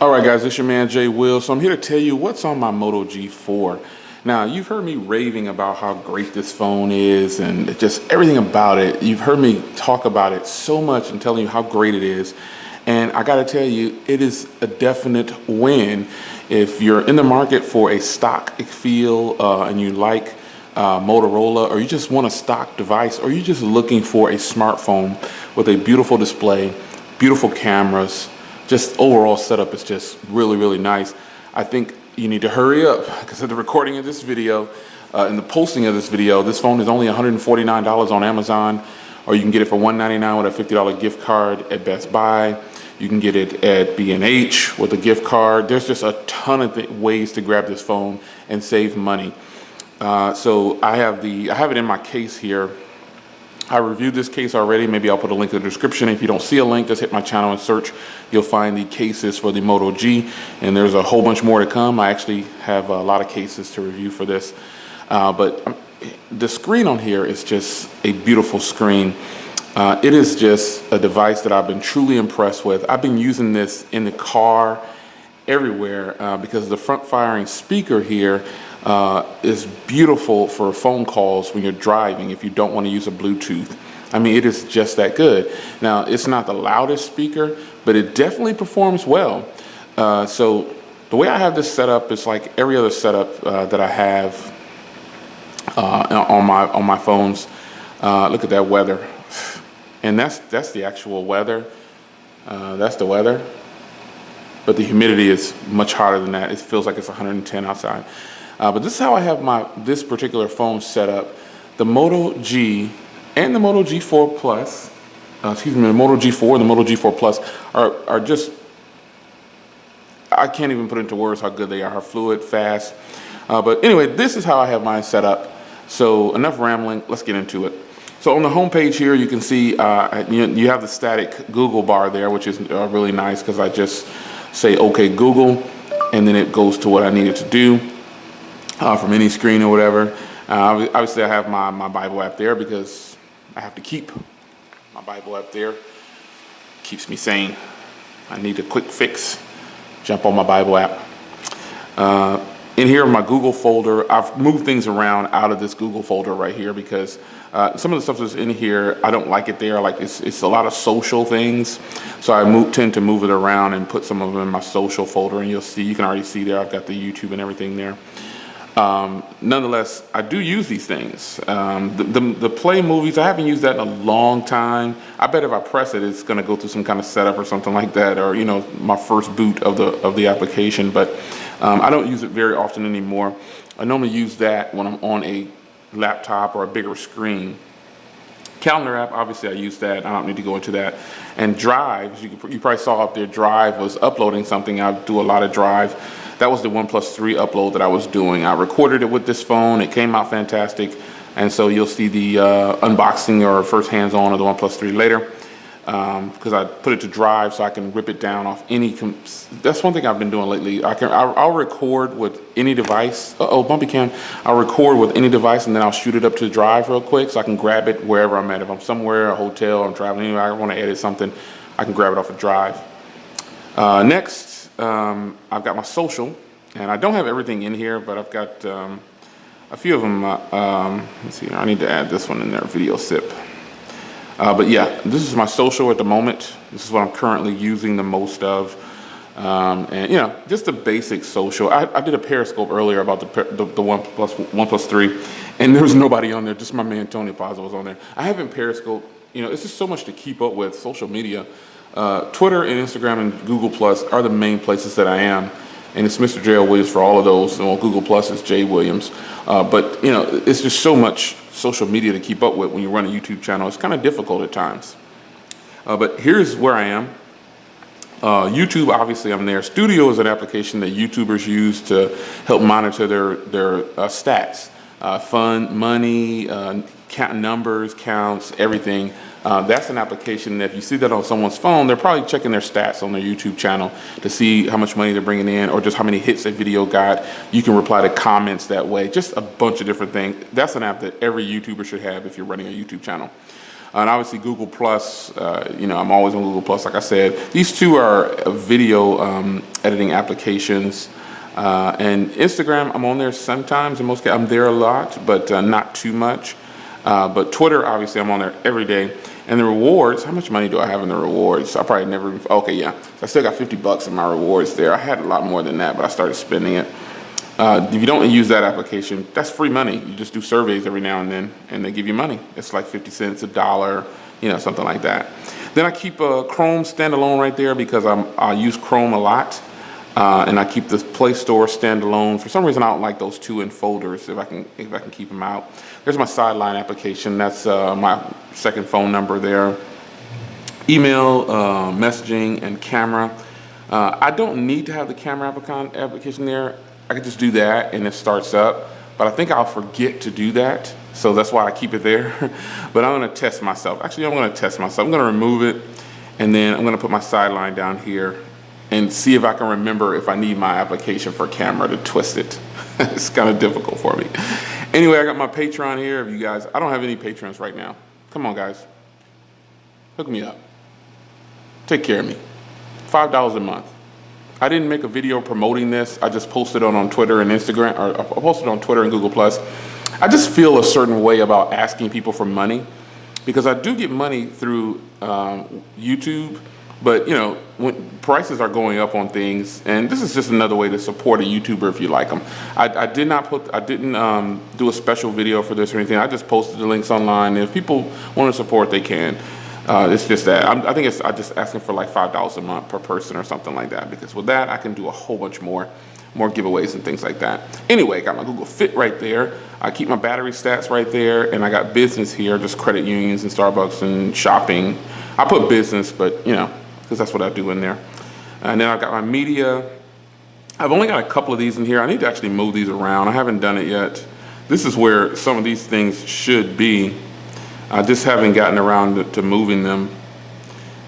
All right, guys, it's your man Jay Will. So I'm here to tell you what's on my Moto G4. Now, you've heard me raving about how great this phone is and just everything about it. You've heard me talk about it so much and telling you how great it is. And I gotta tell you, it is a definite win. If you're in the market for a stock feel and you like Motorola, or you just want a stock device, or you're just looking for a smartphone with a beautiful display, beautiful cameras, just overall setup is just really, really nice. I think you need to hurry up because of the recording of this video and the posting of this video. This phone is only $149 on Amazon, or you can get it for $199 with a $50 gift card at Best Buy. You can get it at B&H with a gift card. There's just a ton of ways to grab this phone and save money. So I have it in my case here. I reviewed this case already. Maybe I'll put a link in the description. If you don't see a link, just hit my channel and search. You'll find the cases for the Moto G, and there's a whole bunch more to come. I actually have a lot of cases to review for this. But the screen on here is just a beautiful screen. It is just a device that I've been truly impressed with. I've been using this in the car, everywhere, because the front-firing speaker here is beautiful for phone calls when you're driving if you don't want to use a Bluetooth. I mean, it is just that good. Now, it's not the loudest speaker, but it definitely performs well. So the way I have this set up is like every other setup that I have on my phones. Look at that weather. And that's the actual weather. That's the weather. But the humidity is much hotter than that. It feels like it's 110 outside. But this is how I have this particular phone set up. The Moto G and the Moto G4 Plus, the Moto G4 and the Moto G4 Plus are just, I can't even put into words how good they are, how fluid, fast. But anyway, this is how I have mine set up. So enough rambling, let's get into it. So on the home page here, you can see you have the static Google bar there, which is really nice because I just say, okay, Google, and then it goes to what I need it to do. From any screen or whatever. Obviously I have my Bible app there because I have to keep my Bible app there. Keeps me sane. I need a quick fix. Jump on my Bible app. In here in my Google folder, I've moved things around out of this Google folder right here because some of the stuff that's in here, I don't like it there. Like it's a lot of social things. So I tend to move it around and put some of them in my social folder, and you can already see there, I've got the YouTube and everything there. Nonetheless, I do use these things. The play movies, I haven't used that in a long time. I bet if I press it, it's going to go through some kind of setup or something like that, or my first boot of the application. But I don't use it very often anymore. I normally use that when I'm on a laptop or a bigger screen. Calendar app, obviously I use that. I don't need to go into that. And Drive, you probably saw up there, Drive was uploading something. I do a lot of Drive. That was the 1+3 upload that I was doing. I recorded it with this phone. It came out fantastic. And so you'll see the unboxing or first hands-on of the 1+3 later. Because I put it to Drive so I can rip it down off any. That's one thing I've been doing lately. I'll record with any device. Bumpy cam. I'll record with any device and then I'll shoot it up to Drive real quick so I can grab it wherever I'm at. If I'm somewhere, a hotel, I'm traveling anywhere, I want to edit something, I can grab it off of Drive. Next, I've got my social, and I don't have everything in here, but I've got a few of them. Let's see, I need to add this one in there, video sip. But yeah, this is my social at the moment. This is what I'm currently using the most of. And just the basic social. I did a Periscope earlier about the 1+3, and there was nobody on there, just my man Tony Pazzo was on there. I haven't Periscope, it's just so much to keep up with, social media. Twitter and Instagram and Google Plus are the main places that I am, and it's Mr. J. Williams for all of those. And on Google Plus is Jay Williams, but it's just so much social media to keep up with when you run a YouTube channel. It's kind of difficult at times. But here's where I am. YouTube, obviously I'm there. Studio is an application that YouTubers use to help monitor their stats, fun, money, numbers, counts, everything. That's an application that if you see that on someone's phone, they're probably checking their stats on their YouTube channel to see how much money they're bringing in or just how many hits a video got. You can reply to comments that way, just a bunch of different things. That's an app that every YouTuber should have if you're running a YouTube channel. And obviously Google Plus, I'm always on Google Plus. Like I said, these two are video editing applications. And Instagram, I'm on there sometimes. In most cases, I'm there a lot, but not too much. But Twitter, obviously, I'm on there every day. And the rewards, how much money do I have in the rewards? I probably never, okay, yeah. I still got $50 in my rewards there. I had a lot more than that, but I started spending it. If you don't use that application, that's free money. You just do surveys every now and then, and they give you money. It's like 50 cents, $1, something like that. Then I keep Chrome standalone right there because I use Chrome a lot. And I keep the Play Store standalone. For some reason, I don't like those two in folders if I can keep them out. There's my Sideline application. That's my second phone number there. Email, messaging, and camera. I don't need to have the camera application there. I could just do that and it starts up. But I think I'll forget to do that. So that's why I keep it there. But I'm going to test myself. Actually, I'm going to test myself. I'm going to remove it. And then I'm going to put my Sideline down here and see if I can remember if I need my application for camera to twist it. It's kind of difficult for me. Anyway, I got my Patreon here. If you guys, I don't have any patrons right now. Come on, guys. Hook me up. Take care of me. $5 a month. I didn't make a video promoting this. I just posted it on Twitter and Instagram, or I posted it on Twitter and Google+. I just feel a certain way about asking people for money because I do get money through YouTube. But when prices are going up on things, and this is just another way to support a YouTuber if you like them. I didn't do a special video for this or anything. I just posted the links online. And if people want to support, they can. It's just that I think I'm just asking for like $5 a month per person or something like that. Because with that, I can do a whole bunch more giveaways and things like that. Anyway, got my Google Fit right there. I keep my battery stats right there, and I got business here, just credit unions and Starbucks and shopping. I put business, but because that's what I do in there. And then I've got my media. I've only got a couple of these in here. I need to actually move these around. I haven't done it yet. This is where some of these things should be. I just haven't gotten around to moving them.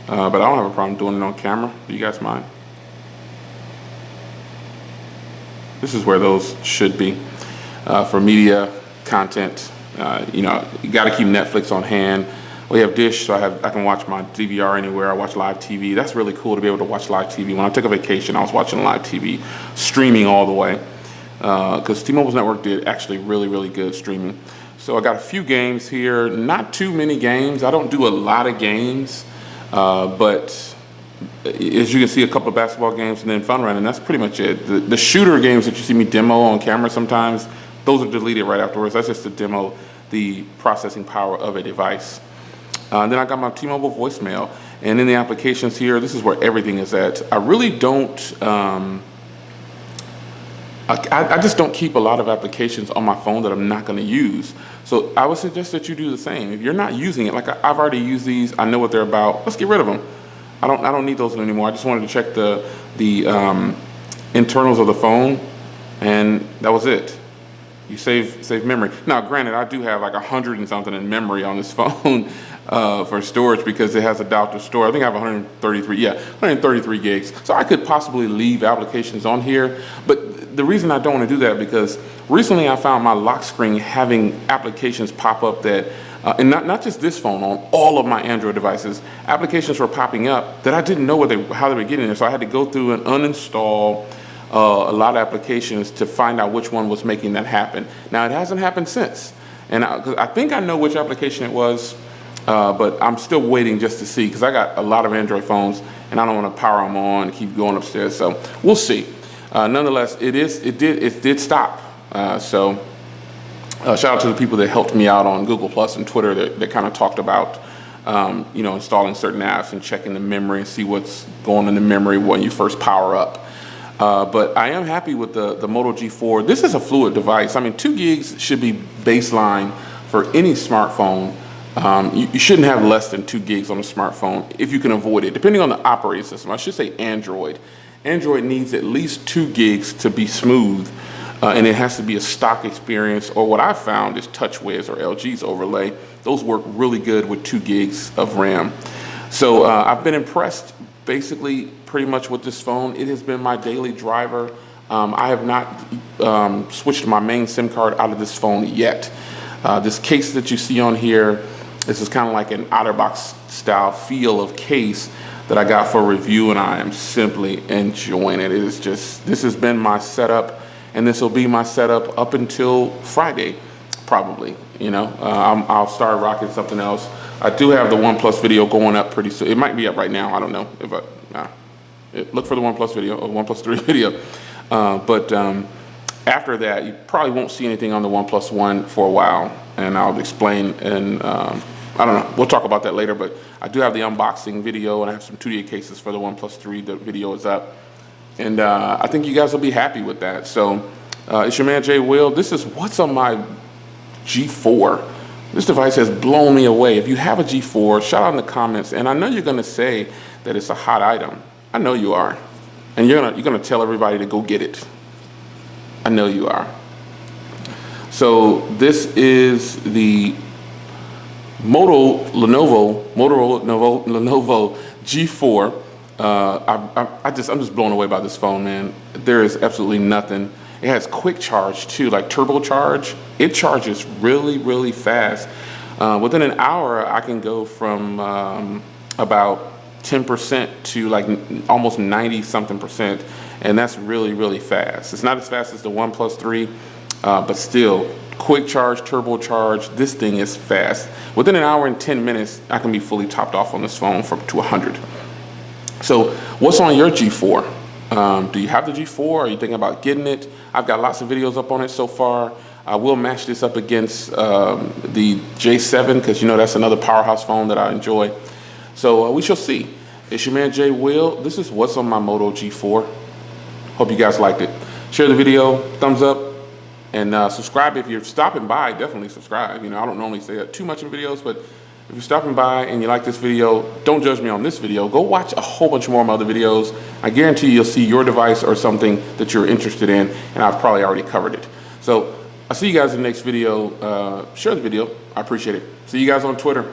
But I don't have a problem doing it on camera. Do you guys mind? This is where those should be for media content. You got to keep Netflix on hand. We have Dish, so I can watch my DVR anywhere. I watch live TV. That's really cool to be able to watch live TV. When I took a vacation, I was watching live TV, streaming all the way, because T-Mobile's network did actually really, really good streaming. So I got a few games here, not too many games. I don't do a lot of games, but as you can see, a couple of basketball games and then fun run, and that's pretty much it. The shooter games that you see me demo on camera sometimes, those are deleted right afterwards. That's just to demo the processing power of a device. Then I got my T-Mobile voicemail, and in the applications here, this is where everything is at. I really don't, I just don't keep a lot of applications on my phone that I'm not going to use. So I would suggest that you do the same. If you're not using it, like I've already used these, I know what they're about. Let's get rid of them. I don't need those anymore. I just wanted to check the internals of the phone, and that was it. You save memory. Now, granted, I do have like 100 and something in memory on this phone for storage because it has adaptive storage. I think I have 133 gigs. So I could possibly leave applications on here. But the reason I don't want to do that because recently I found my lock screen having applications pop up that, and not just this phone, on all of my Android devices, applications were popping up that I didn't know how they were getting there. So I had to go through and uninstall a lot of applications to find out which one was making that happen. Now, it hasn't happened since. And I think I know which application it was, but I'm still waiting just to see because I got a lot of Android phones and I don't want to power them on and keep going upstairs. So we'll see. Nonetheless, it did stop. So shout out to the people that helped me out on Google Plus and Twitter that kind of talked about installing certain apps and checking the memory and see what's going in the memory when you first power up. But I am happy with the Moto G4. This is a fluid device. I mean, 2 gigs should be baseline for any smartphone. You shouldn't have less than 2 gigs on a smartphone if you can avoid it, depending on the operating system. I should say Android. Android needs at least 2 gigs to be smooth, and it has to be a stock experience, or what I've found is TouchWiz or LG's overlay. Those work really good with 2 gigs of RAM. So I've been impressed basically pretty much with this phone. It has been my daily driver. I have not switched my main SIM card out of this phone yet. This case that you see on here This is kind of like an outer box style feel of case that I got for review, and I am simply enjoying it. It is just, this has been my setup, and this will be my setup up until Friday, probably. You know, I'll start rocking something else. I do have the OnePlus video going up pretty soon. It might be up right now. I don't know if look for the OnePlus video or OnePlus 3 video. But after that, you probably won't see anything on the OnePlus One for a while, and I'll explain. And I don't know. We'll talk about that later. But I do have the unboxing video, and I have some 2D cases for the OnePlus 3. The video is up, and I think you guys will be happy with that. So it's your man Jay Will. This is what's on my G4. This device has blown me away. If you have a G4, shout out in the comments. And I know you're going to say that it's a hot item. I know you are. And you're gonna tell everybody to go get it. I know you are. So this is the Motorola Lenovo G4. I'm just blown away by this phone, man. There is absolutely nothing. It has quick charge too, like turbo charge. It charges really, really fast. Within an hour, I can go from about 10% to like almost 90 something percent, and that's really, really fast. It's not as fast as the OnePlus 3, but still, quick charge, turbo charge. This thing is fast. Within an hour and 10 minutes, I can be fully topped off on this phone to 100. So, what's on your G4? Do you have the G4? Are you thinking about getting it? I've got lots of videos up on it so far. I will match this up against the J7 because you know that's another powerhouse phone that I enjoy. So we shall see. It's your man Jay Will. This is what's on my Moto G4. Hope you guys liked it. Share the video, thumbs up, and subscribe if you're stopping by. Definitely subscribe. You know, I don't normally say that too much in videos, but if you're stopping by and you like this video, don't judge me on this video. Go watch a whole bunch more of my other videos. I guarantee you'll see your device or something that you're interested in, and I've probably already covered it. So I'll see you guys in the next video. Share the video. I appreciate it. See you guys on Twitter.